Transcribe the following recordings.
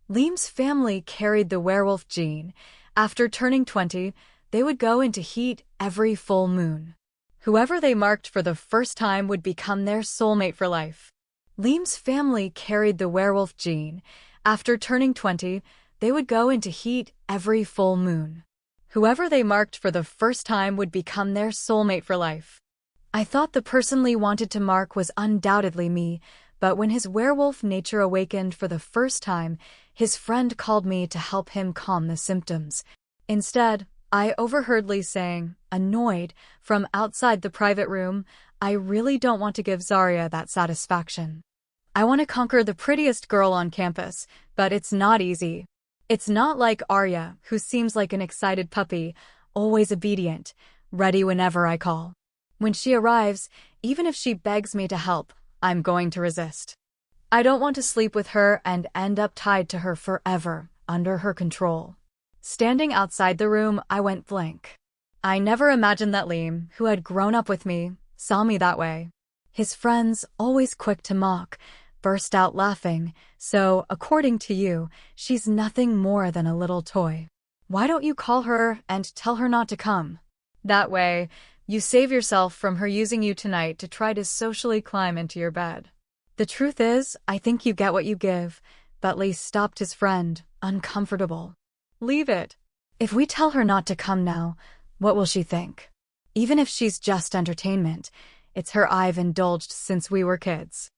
Liam's family carried the werewolf gene. After turning 20, they would go into heat every full moon. Whoever they marked for the first time would become their soulmate for life. Liam's family carried the werewolf gene. After turning 20, they would go into heat every full moon. Whoever they marked for the first time would become their soulmate for life. I thought the person Lee wanted to mark was undoubtedly me, but when his werewolf nature awakened for the first time, his friend called me to help him calm the symptoms. Instead, I overheard Lee saying, annoyed, from outside the private room, I really don't want to give Zarya that satisfaction. I want to conquer the prettiest girl on campus, but it's not easy. It's not like Arya, who seems like an excited puppy, always obedient, ready whenever I call. When she arrives, even if she begs me to help, I'm going to resist. I don't want to sleep with her and end up tied to her forever, under her control. Standing outside the room, I went blank. I never imagined that Liam, who had grown up with me, saw me that way. His friends, always quick to mock, burst out laughing, so, according to you, she's nothing more than a little toy. Why don't you call her and tell her not to come? That way, you save yourself from her using you tonight to try to socially climb into your bed. The truth is, I think you get what you give, but Lee stopped his friend, uncomfortable. Leave it. If we tell her not to come now, what will she think? Even if she's just entertainment, it's her I've indulged since we were kids.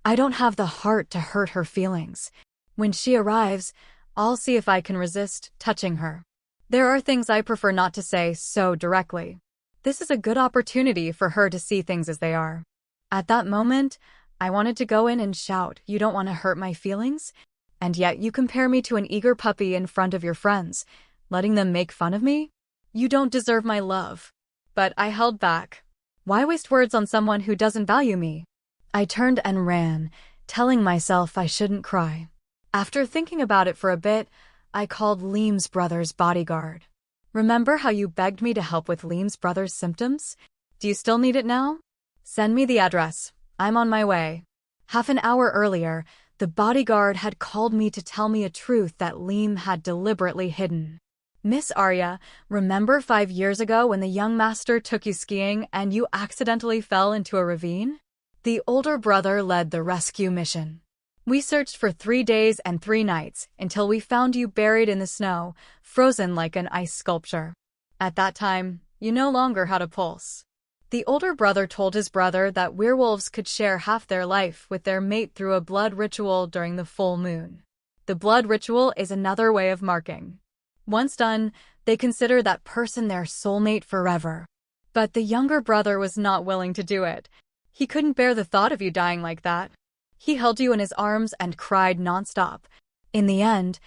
I don't have the heart to hurt her feelings. When she arrives, I'll see if I can resist touching her. There are things I prefer not to say so directly. This is a good opportunity for her to see things as they are. At that moment, I wanted to go in and shout, you don't want to hurt my feelings? And yet you compare me to an eager puppy in front of your friends, letting them make fun of me? You don't deserve my love. But I held back. Why waste words on someone who doesn't value me? I turned and ran, telling myself I shouldn't cry. After thinking about it for a bit, I called Liam's brother's bodyguard. Remember how you begged me to help with Liam's brother's symptoms? Do you still need it now? Send me the address. I'm on my way. Half an hour earlier, the bodyguard had called me to tell me a truth that Liam had deliberately hidden. Miss Arya, remember 5 years ago when the young master took you skiing and you accidentally fell into a ravine? The older brother led the rescue mission. We searched for 3 days and 3 nights until we found you buried in the snow, frozen like an ice sculpture. At that time, you no longer had a pulse. The older brother told his brother that werewolves could share half their life with their mate through a blood ritual during the full moon. The blood ritual is another way of marking. Once done, they consider that person their soulmate forever. But the younger brother was not willing to do it. He couldn't bear the thought of you dying like that. He held you in his arms and cried nonstop. In the end,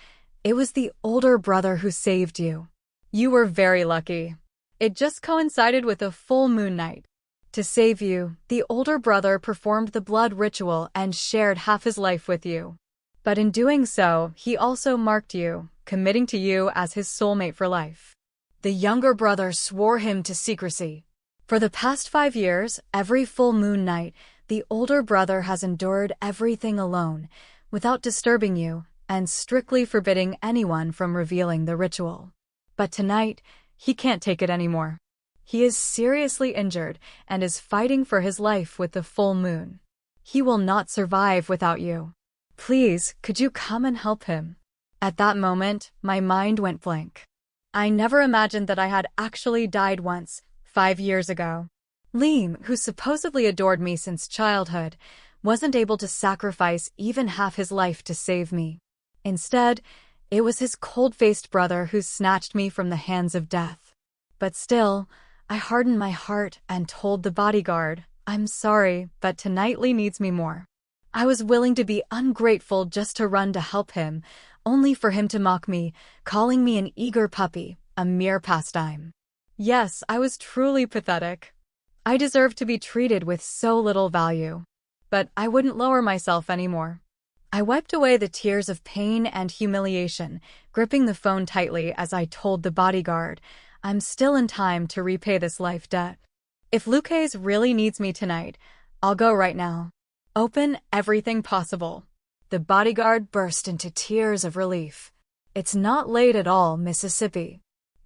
it was the older brother who saved you. You were very lucky. It just coincided with a full moon night. To save you, the older brother performed the blood ritual and shared half his life with you. But in doing so, he also marked you, committing to you as his soulmate for life. The younger brother swore him to secrecy. For the past 5 years, every full moon night, the older brother has endured everything alone, without disturbing you, and strictly forbidding anyone from revealing the ritual. But tonight, he can't take it anymore. He is seriously injured and is fighting for his life with the full moon. He will not survive without you. Please, could you come and help him? At that moment, my mind went blank. I never imagined that I had actually died once, 5 years ago. Liam, who supposedly adored me since childhood, wasn't able to sacrifice even half his life to save me. Instead, it was his cold-faced brother who snatched me from the hands of death. But still, I hardened my heart and told the bodyguard, I'm sorry, but tonight Lee needs me more. I was willing to be ungrateful just to run to help him, only for him to mock me, calling me an eager puppy, a mere pastime. Yes, I was truly pathetic. I deserved to be treated with so little value. But I wouldn't lower myself anymore. I wiped away the tears of pain and humiliation, gripping the phone tightly as I told the bodyguard, I'm still in time to repay this life debt. If Lucas really needs me tonight, I'll go right now. Open everything possible. The bodyguard burst into tears of relief. It's not late at all, Mississippi.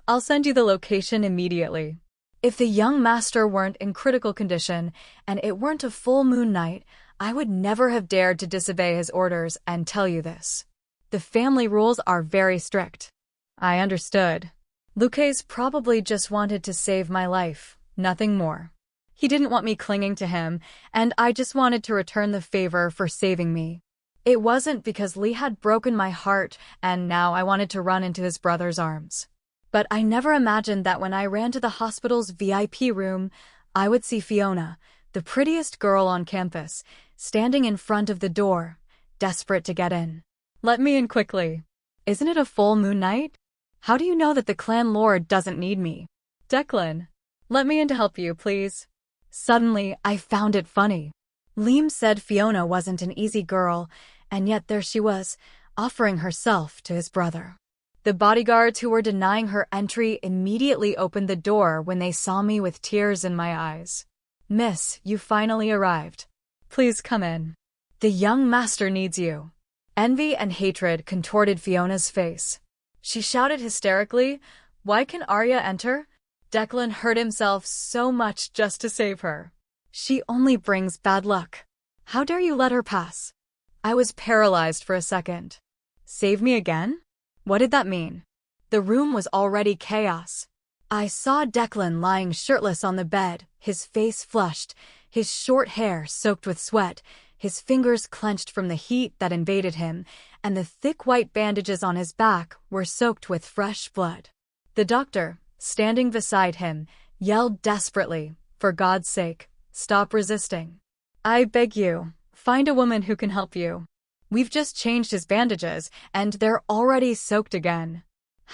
I'll send you the location immediately. If the young master weren't in critical condition and it weren't a full moon night, I would never have dared to disobey his orders and tell you this. The family rules are very strict. I understood. Lucchese probably just wanted to save my life, nothing more. He didn't want me clinging to him, and I just wanted to return the favor for saving me. It wasn't because Lee had broken my heart and now I wanted to run into his brother's arms. But I never imagined that when I ran to the hospital's VIP room, I would see Fiona, the prettiest girl on campus, standing in front of the door, desperate to get in. Let me in quickly. Isn't it a full moon night? How do you know that the clan lord doesn't need me? Declan, let me in to help you, please. Suddenly, I found it funny. Liam said Fiona wasn't an easy girl, and yet there she was, offering herself to his brother. The bodyguards who were denying her entry immediately opened the door when they saw me with tears in my eyes. Miss, you finally arrived. Please come in. The young master needs you. Envy and hatred contorted Fiona's face. She shouted hysterically, "Why can Arya enter?" Declan hurt himself so much just to save her. She only brings bad luck. How dare you let her pass? I was paralyzed for a second. Save me again? What did that mean? The room was already chaos. I saw Declan lying shirtless on the bed, his face flushed, his short hair soaked with sweat, his fingers clenched from the heat that invaded him, and the thick white bandages on his back were soaked with fresh blood. The doctor, standing beside him, yelled desperately, "For God's sake, stop resisting. I beg you, find a woman who can help you. We've just changed his bandages, and they're already soaked again.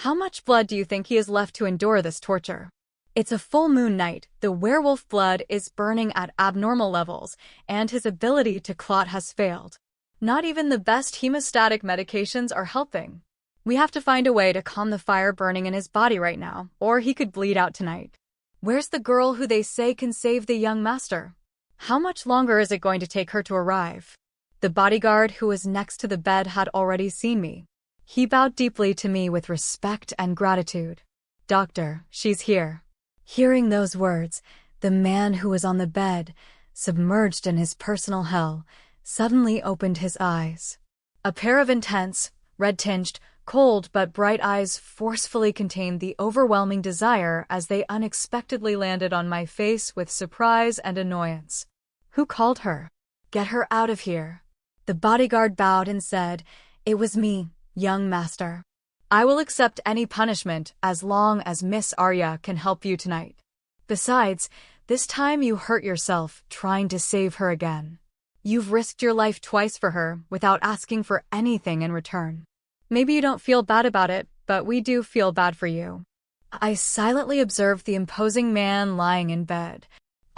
How much blood do you think he has left to endure this torture? It's a full moon night, the werewolf blood is burning at abnormal levels, and his ability to clot has failed. Not even the best hemostatic medications are helping. We have to find a way to calm the fire burning in his body right now, or he could bleed out tonight. Where's the girl who they say can save the young master? How much longer is it going to take her to arrive?" The bodyguard who was next to the bed had already seen me. He bowed deeply to me with respect and gratitude. "Doctor, she's here." Hearing those words, the man who was on the bed, submerged in his personal hell, suddenly opened his eyes. A pair of intense, red-tinged, cold but bright eyes forcefully contained the overwhelming desire as they unexpectedly landed on my face with surprise and annoyance. "Who called her? Get her out of here." The bodyguard bowed and said, "It was me, young master. I will accept any punishment as long as Miss Arya can help you tonight. Besides, this time you hurt yourself trying to save her again. You've risked your life twice for her without asking for anything in return. Maybe you don't feel bad about it, but we do feel bad for you." I silently observed the imposing man lying in bed.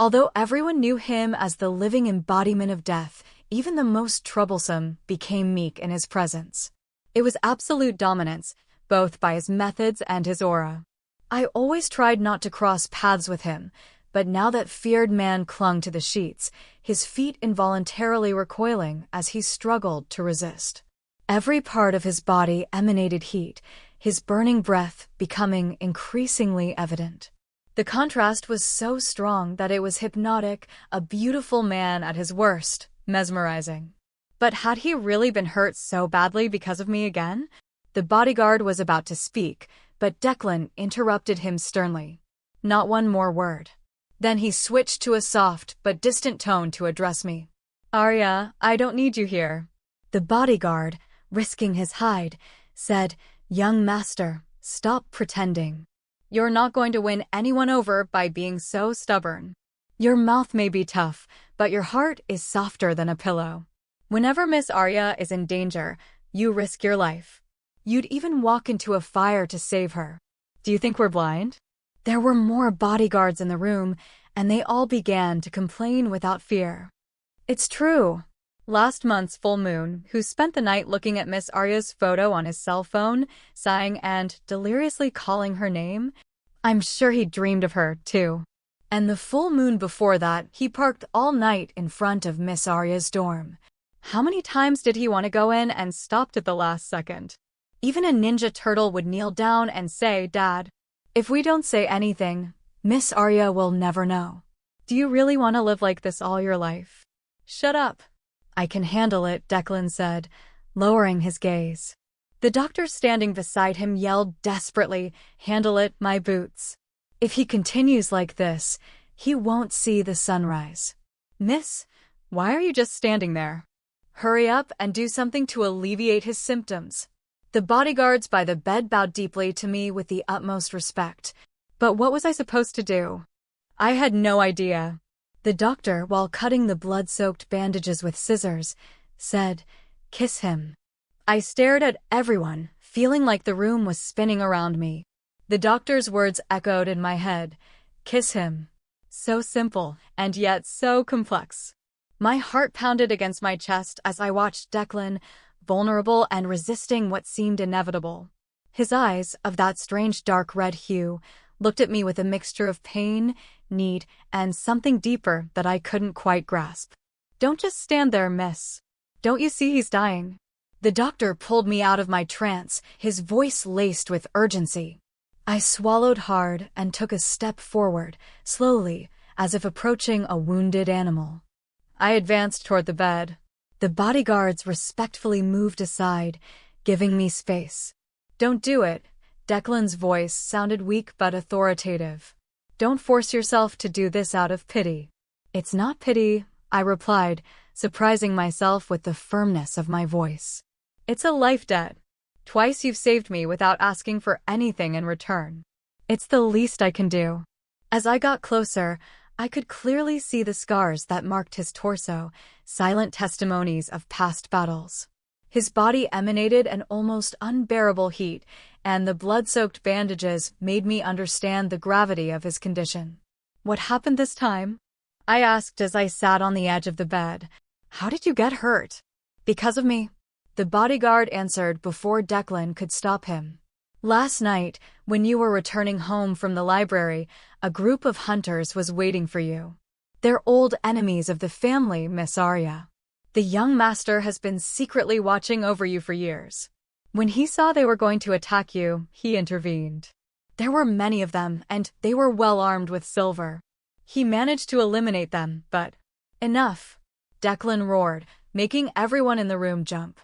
Although everyone knew him as the living embodiment of death, even the most troublesome became meek in his presence. It was absolute dominance, both by his methods and his aura. I always tried not to cross paths with him, but now that feared man clung to the sheets, his feet involuntarily recoiling as he struggled to resist. Every part of his body emanated heat, his burning breath becoming increasingly evident. The contrast was so strong that it was hypnotic, a beautiful man at his worst, mesmerizing. But had he really been hurt so badly because of me again? The bodyguard was about to speak, but Declan interrupted him sternly. "Not one more word." Then he switched to a soft but distant tone to address me. "Arya, I don't need you here." The bodyguard, risking his hide, said, "Young master, stop pretending. You're not going to win anyone over by being so stubborn. Your mouth may be tough, but your heart is softer than a pillow. Whenever Miss Arya is in danger, you risk your life. You'd even walk into a fire to save her. Do you think we're blind?" There were more bodyguards in the room, and they all began to complain without fear. "It's true. Last month's full moon, who spent the night looking at Miss Arya's photo on his cell phone, sighing and deliriously calling her name. I'm sure he dreamed of her, too. And the full moon before that, he parked all night in front of Miss Arya's dorm. How many times did he want to go in and stopped at the last second? Even a ninja turtle would kneel down and say, "Dad, if we don't say anything, Miss Arya will never know. Do you really want to live like this all your life?" "Shut up. I can handle it," Declan said, lowering his gaze. The doctor standing beside him yelled desperately, "Handle it, my boots. If he continues like this, he won't see the sunrise." "Miss, why are you just standing there? Hurry up and do something to alleviate his symptoms." The bodyguards by the bed bowed deeply to me with the utmost respect. But what was I supposed to do? I had no idea. The doctor, while cutting the blood-soaked bandages with scissors, said, "Kiss him." I stared at everyone, feeling like the room was spinning around me. The doctor's words echoed in my head. Kiss him. So simple, and yet so complex. My heart pounded against my chest as I watched Declan, vulnerable and resisting what seemed inevitable. His eyes, of that strange dark red hue, looked at me with a mixture of pain, need, and something deeper that I couldn't quite grasp. "Don't just stand there, miss. Don't you see he's dying?" The doctor pulled me out of my trance, his voice laced with urgency. I swallowed hard and took a step forward, slowly, as if approaching a wounded animal. I advanced toward the bed. The bodyguards respectfully moved aside, giving me space. "Don't do it." Declan's voice sounded weak but authoritative. "Don't force yourself to do this out of pity." "It's not pity," I replied, surprising myself with the firmness of my voice. "It's a life debt. Twice you've saved me without asking for anything in return. It's the least I can do." As I got closer, I could clearly see the scars that marked his torso, silent testimonies of past battles. His body emanated an almost unbearable heat, and the blood-soaked bandages made me understand the gravity of his condition. "What happened this time?" I asked as I sat on the edge of the bed. "How did you get hurt?" "Because of me," the bodyguard answered before Declan could stop him. "Last night, when you were returning home from the library, a group of hunters was waiting for you. They're old enemies of the family, Miss Arya. The young master has been secretly watching over you for years. When he saw they were going to attack you, he intervened. There were many of them, and they were well armed with silver. He managed to eliminate them, but—" "Enough," Declan roared, making everyone in the room jump.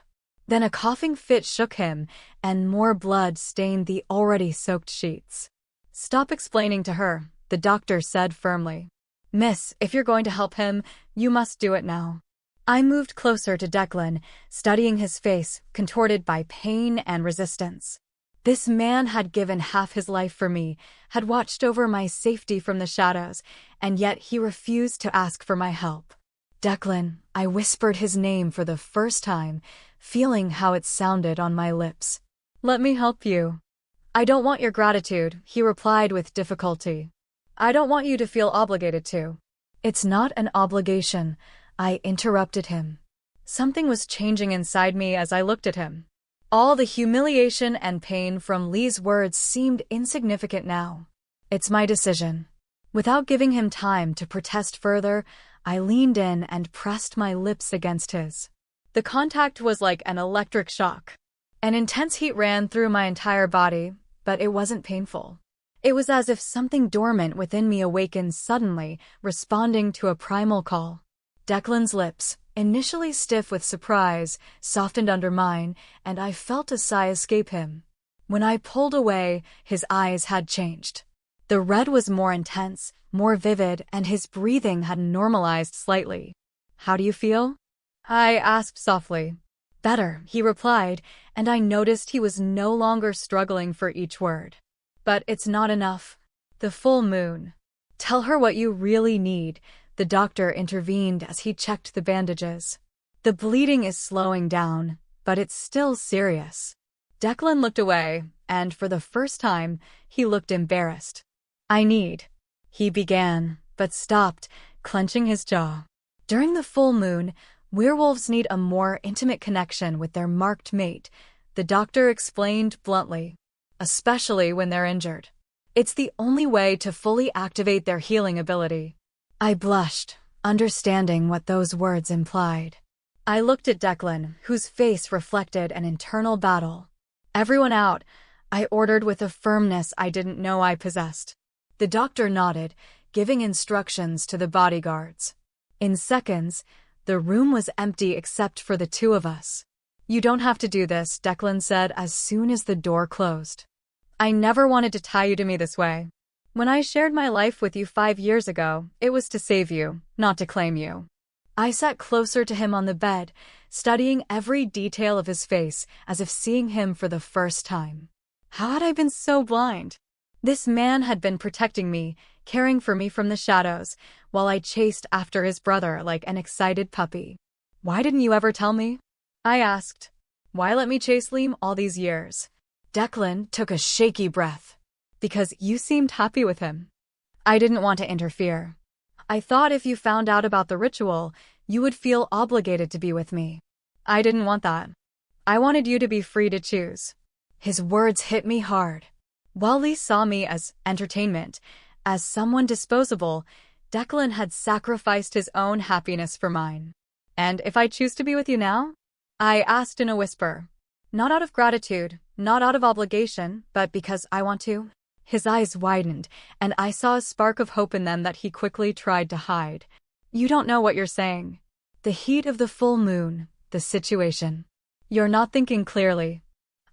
Then a coughing fit shook him, and more blood stained the already soaked sheets. "Stop explaining to her," the doctor said firmly. "Miss, if you're going to help him, you must do it now." I moved closer to Declan, studying his face, contorted by pain and resistance. This man had given half his life for me, had watched over my safety from the shadows, and yet he refused to ask for my help. "Declan," I whispered his name for the first time, feeling how it sounded on my lips. "Let me help you." "I don't want your gratitude," he replied with difficulty. "I don't want you to feel obligated to." "It's not an obligation," I interrupted him. Something was changing inside me as I looked at him. All the humiliation and pain from Lee's words seemed insignificant now. "It's my decision." Without giving him time to protest further, I leaned in and pressed my lips against his. The contact was like an electric shock. An intense heat ran through my entire body, but it wasn't painful. It was as if something dormant within me awakened suddenly, responding to a primal call. Declan's lips, initially stiff with surprise, softened under mine, and I felt a sigh escape him. When I pulled away, his eyes had changed. The red was more intense, more vivid, and his breathing had normalized slightly. "How do you feel?" I asked softly. "Better," he replied, and I noticed he was no longer struggling for each word. "But it's not enough. The full moon." "Tell her what you really need," the doctor intervened as he checked the bandages. "The bleeding is slowing down, but it's still serious." Declan looked away, and for the first time, he looked embarrassed. "I need—" he began, but stopped, clenching his jaw. "During the full moon, werewolves need a more intimate connection with their marked mate," the doctor explained bluntly. "Especially when they're injured. It's the only way to fully activate their healing ability." I blushed, understanding what those words implied. I looked at Declan, whose face reflected an internal battle. "Everyone out," I ordered with a firmness I didn't know I possessed. The doctor nodded, giving instructions to the bodyguards. In seconds, the room was empty except for the two of us. "You don't have to do this," Declan said as soon as the door closed. "I never wanted to tie you to me this way. When I shared my life with you 5 years ago, it was to save you, not to claim you." I sat closer to him on the bed, studying every detail of his face as if seeing him for the first time. How had I been so blind? This man had been protecting me, caring for me from the shadows, while I chased after his brother like an excited puppy. "Why didn't you ever tell me?" I asked. "Why let me chase Liam all these years?" Declan took a shaky breath. "Because you seemed happy with him." I didn't want to interfere. "I thought if you found out about the ritual, you would feel obligated to be with me. I didn't want that. I wanted you to be free to choose." His words hit me hard. While Lee saw me as entertainment, as someone disposable, Declan had sacrificed his own happiness for mine. "And if I choose to be with you now?" I asked in a whisper. "Not out of gratitude, not out of obligation, but because I want to." His eyes widened, and I saw a spark of hope in them that he quickly tried to hide. "You don't know what you're saying." The heat of the full moon, the situation. "You're not thinking clearly."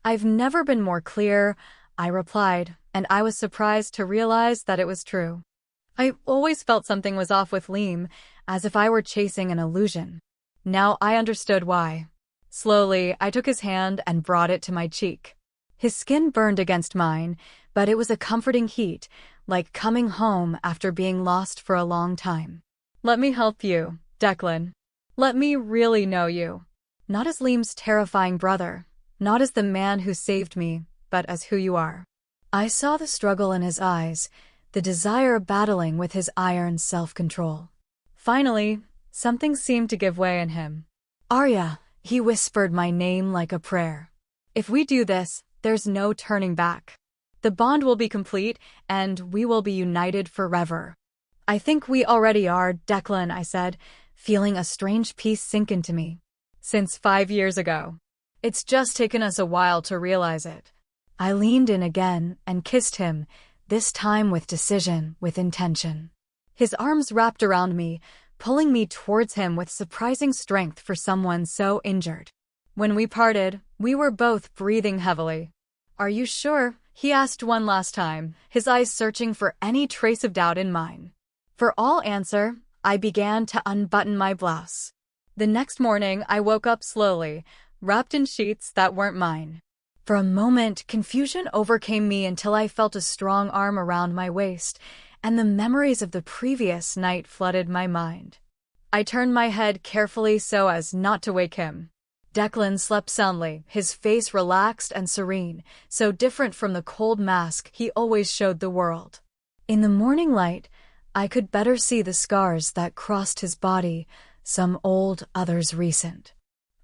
"I've never been more clear," I replied, and I was surprised to realize that it was true. I always felt something was off with Liam, as if I were chasing an illusion. Now I understood why. Slowly, I took his hand and brought it to my cheek. His skin burned against mine, but it was a comforting heat, like coming home after being lost for a long time. "Let me help you, Declan. Let me really know you. Not as Liam's terrifying brother, not as the man who saved me, but as who you are." I saw the struggle in his eyes, the desire battling with his iron self-control. Finally, something seemed to give way in him. "Arya," he whispered my name like a prayer. "If we do this, there's no turning back. The bond will be complete, and we will be united forever." "I think we already are, Declan," I said, feeling a strange peace sink into me. "Since 5 years ago. It's just taken us a while to realize it." I leaned in again and kissed him, this time with decision, with intention. His arms wrapped around me, pulling me towards him with surprising strength for someone so injured. When we parted, we were both breathing heavily. "Are you sure?" he asked one last time, his eyes searching for any trace of doubt in mine. For all answer, I began to unbutton my blouse. The next morning, I woke up slowly, wrapped in sheets that weren't mine. For a moment, confusion overcame me until I felt a strong arm around my waist, and the memories of the previous night flooded my mind. I turned my head carefully so as not to wake him. Declan slept soundly, his face relaxed and serene, so different from the cold mask he always showed the world. In the morning light, I could better see the scars that crossed his body, some old, others recent.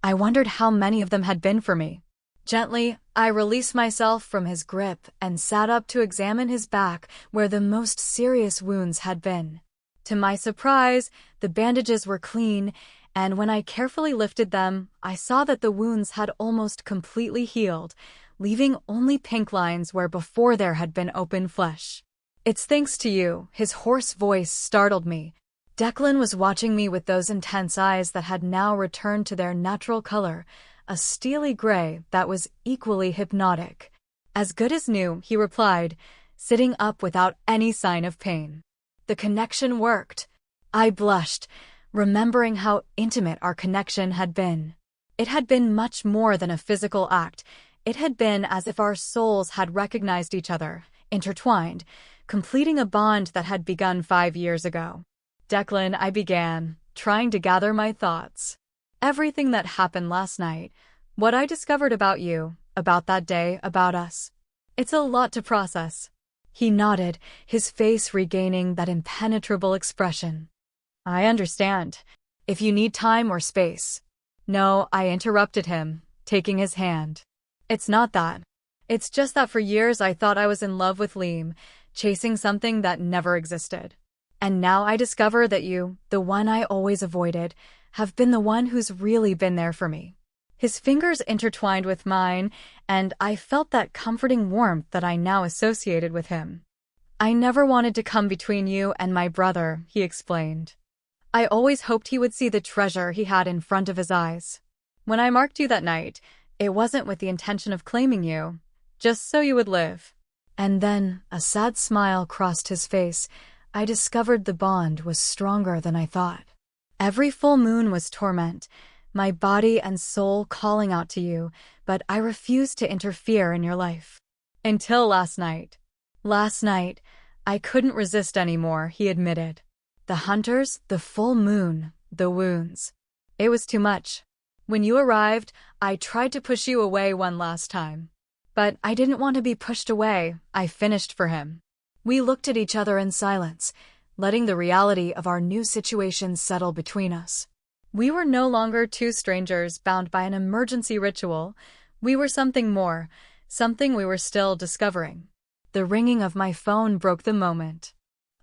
I wondered how many of them had been for me. Gently, I released myself from his grip and sat up to examine his back where the most serious wounds had been. To my surprise, the bandages were clean, and when I carefully lifted them, I saw that the wounds had almost completely healed, leaving only pink lines where before there had been open flesh. "It's thanks to you," his hoarse voice startled me. Declan was watching me with those intense eyes that had now returned to their natural color, a steely gray that was equally hypnotic. "As good as new," he replied, sitting up without any sign of pain. The connection worked. I blushed, remembering how intimate our connection had been. It had been much more than a physical act. It had been as if our souls had recognized each other, intertwined, completing a bond that had begun 5 years ago. "Declan," I began, trying to gather my thoughts. "Everything that happened last night, what I discovered about you, about that day, about us. It's a lot to process." He nodded, his face regaining that impenetrable expression. "I understand. If you need time or space." "No," I interrupted him, taking his hand. "It's not that. It's just that for years I thought I was in love with Liam, chasing something that never existed. And now I discover that you, the one I always avoided, have been the one who's really been there for me. His fingers intertwined with mine, and I felt that comforting warmth that I now associated with him. I never wanted to come between you and my brother, he explained. I always hoped he would see the treasure he had in front of his eyes. When I marked you that night, it wasn't with the intention of claiming you, just so you would live. And then, a sad smile crossed his face. I discovered the bond was stronger than I thought. Every full moon was torment, my body and soul calling out to you, but I refused to interfere in your life. Until last night. Last night, I couldn't resist anymore, he admitted. The hunters, the full moon, the wounds. It was too much. When you arrived, I tried to push you away one last time. But I didn't want to be pushed away. I finished for him. We looked at each other in silence, letting the reality of our new situation settle between us. We were no longer two strangers bound by an emergency ritual. We were something more, something we were still discovering. The ringing of my phone broke the moment.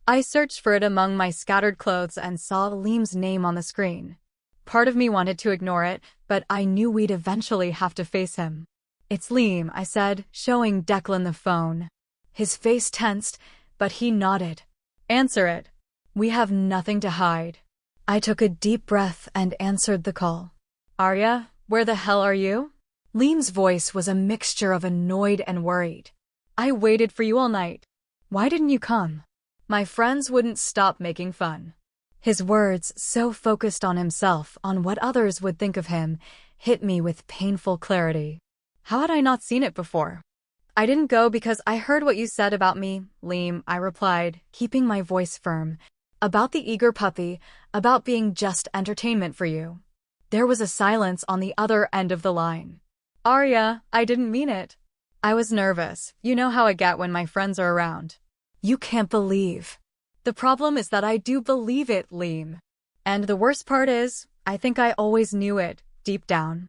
I searched for it among my scattered clothes and saw Liam's name on the screen. Part of me wanted to ignore it, but I knew we'd eventually have to face him. It's Liam, I said, showing Declan the phone. His face tensed, but he nodded. Answer it. We have nothing to hide. I took a deep breath and answered the call. Arya, where the hell are you? Liam's voice was a mixture of annoyed and worried. I waited for you all night. Why didn't you come? My friends wouldn't stop making fun. His words, so focused on himself, on what others would think of him, hit me with painful clarity. How had I not seen it before? I didn't go because I heard what you said about me, Liam, I replied, keeping my voice firm. About the eager puppy, about being just entertainment for you. There was a silence on the other end of the line. Arya, I didn't mean it. I was nervous. You know how I get when my friends are around. You can't believe. The problem is that I do believe it, Liam. And the worst part is, I think I always knew it, deep down.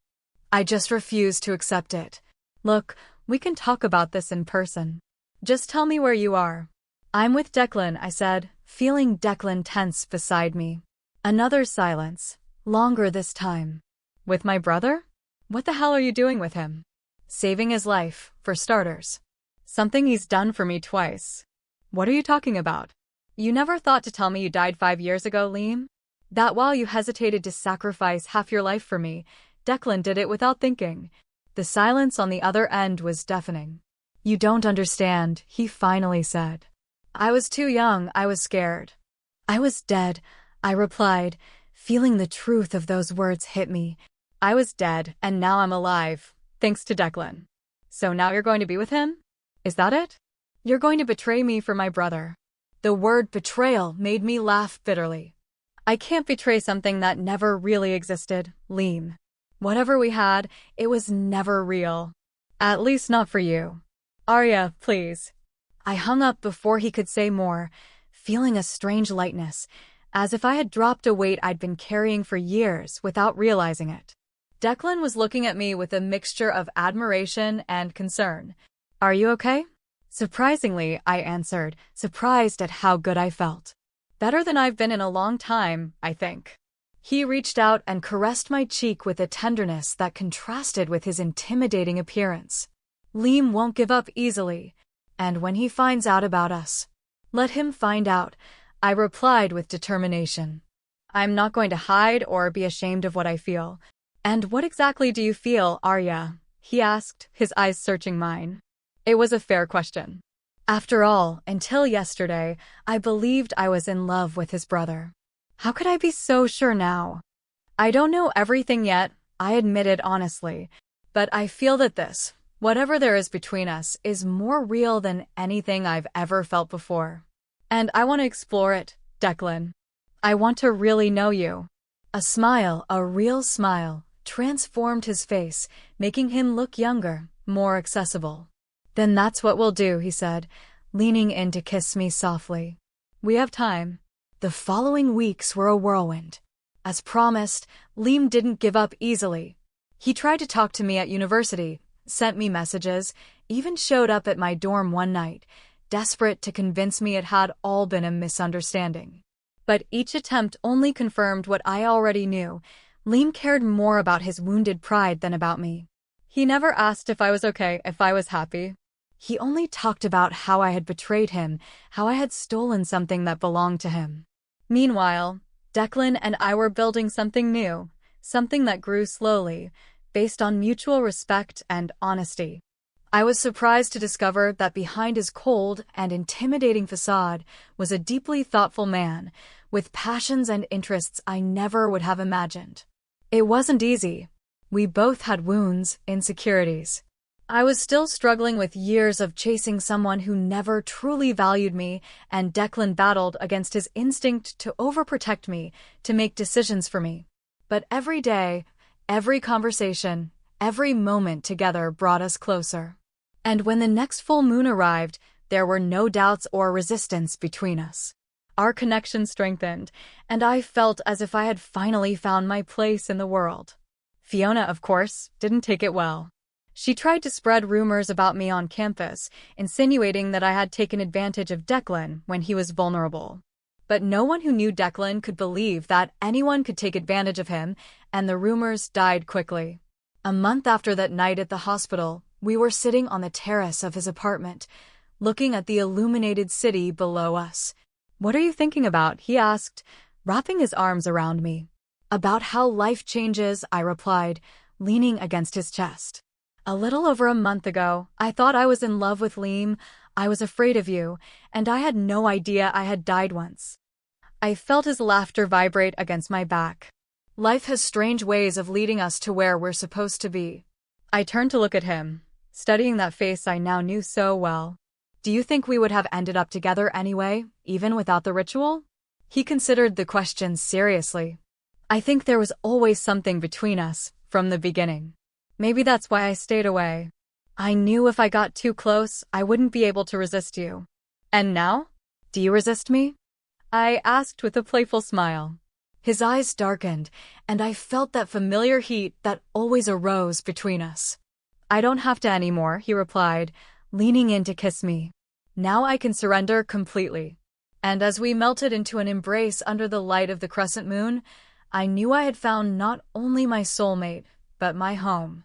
I just refuse to accept it. Look, we can talk about this in person. Just tell me where you are. I'm with Declan, I said, feeling Declan tense beside me. Another silence, longer this time. With my brother? What the hell are you doing with him? Saving his life, for starters. Something he's done for me twice. What are you talking about? You never thought to tell me you died 5 years ago, Liam? That while you hesitated to sacrifice half your life for me, Declan did it without thinking. The silence on the other end was deafening. You don't understand, he finally said. I was too young, I was scared. I was dead, I replied, feeling the truth of those words hit me. I was dead, and now I'm alive, thanks to Declan. So now you're going to be with him? Is that it? You're going to betray me for my brother. The word betrayal made me laugh bitterly. I can't betray something that never really existed, Liam. Whatever we had, it was never real. At least not for you. Arya, please. I hung up before he could say more, feeling a strange lightness, as if I had dropped a weight I'd been carrying for years without realizing it. Declan was looking at me with a mixture of admiration and concern. Are you okay? Surprisingly, I answered, surprised at how good I felt. Better than I've been in a long time, I think. He reached out and caressed my cheek with a tenderness that contrasted with his intimidating appearance. Liam won't give up easily, and when he finds out about us, let him find out, I replied with determination. I'm not going to hide or be ashamed of what I feel. And what exactly do you feel, Arya? He asked, his eyes searching mine. It was a fair question. After all, until yesterday, I believed I was in love with his brother. How could I be so sure now? I don't know everything yet, I admitted honestly, but I feel that this, whatever there is between us, is more real than anything I've ever felt before. And I want to explore it, Declan. I want to really know you. A smile, a real smile, transformed his face, making him look younger, more accessible. Then that's what we'll do, he said, leaning in to kiss me softly. We have time. The following weeks were a whirlwind. As promised, Liam didn't give up easily. He tried to talk to me at university, sent me messages, even showed up at my dorm one night, desperate to convince me it had all been a misunderstanding. But each attempt only confirmed what I already knew. Liam cared more about his wounded pride than about me. He never asked if I was okay, if I was happy. He only talked about how I had betrayed him, how I had stolen something that belonged to him. Meanwhile, Declan and I were building something new, something that grew slowly, based on mutual respect and honesty. I was surprised to discover that behind his cold and intimidating facade was a deeply thoughtful man, with passions and interests I never would have imagined. It wasn't easy. We both had wounds, insecurities. I was still struggling with years of chasing someone who never truly valued me, and Declan battled against his instinct to overprotect me, to make decisions for me. But every day, every conversation, every moment together brought us closer. And when the next full moon arrived, there were no doubts or resistance between us. Our connection strengthened, and I felt as if I had finally found my place in the world. Fiona, of course, didn't take it well. She tried to spread rumors about me on campus, insinuating that I had taken advantage of Declan when he was vulnerable. But no one who knew Declan could believe that anyone could take advantage of him, and the rumors died quickly. A month after that night at the hospital, we were sitting on the terrace of his apartment, looking at the illuminated city below us. "What are you thinking about?" he asked, wrapping his arms around me. "About how life changes," I replied, leaning against his chest. "A little over a month ago, I thought I was in love with Liam. I was afraid of you, and I had no idea I had died once." I felt his laughter vibrate against my back. Life has strange ways of leading us to where we're supposed to be. I turned to look at him, studying that face I now knew so well. "Do you think we would have ended up together anyway, even without the ritual?" He considered the question seriously. "I think there was always something between us, from the beginning. Maybe that's why I stayed away. I knew if I got too close, I wouldn't be able to resist you." "And now? Do you resist me?" I asked with a playful smile. His eyes darkened, and I felt that familiar heat that always arose between us. "I don't have to anymore," he replied, leaning in to kiss me. "Now I can surrender completely." And as we melted into an embrace under the light of the crescent moon, I knew I had found not only my soulmate, but my home.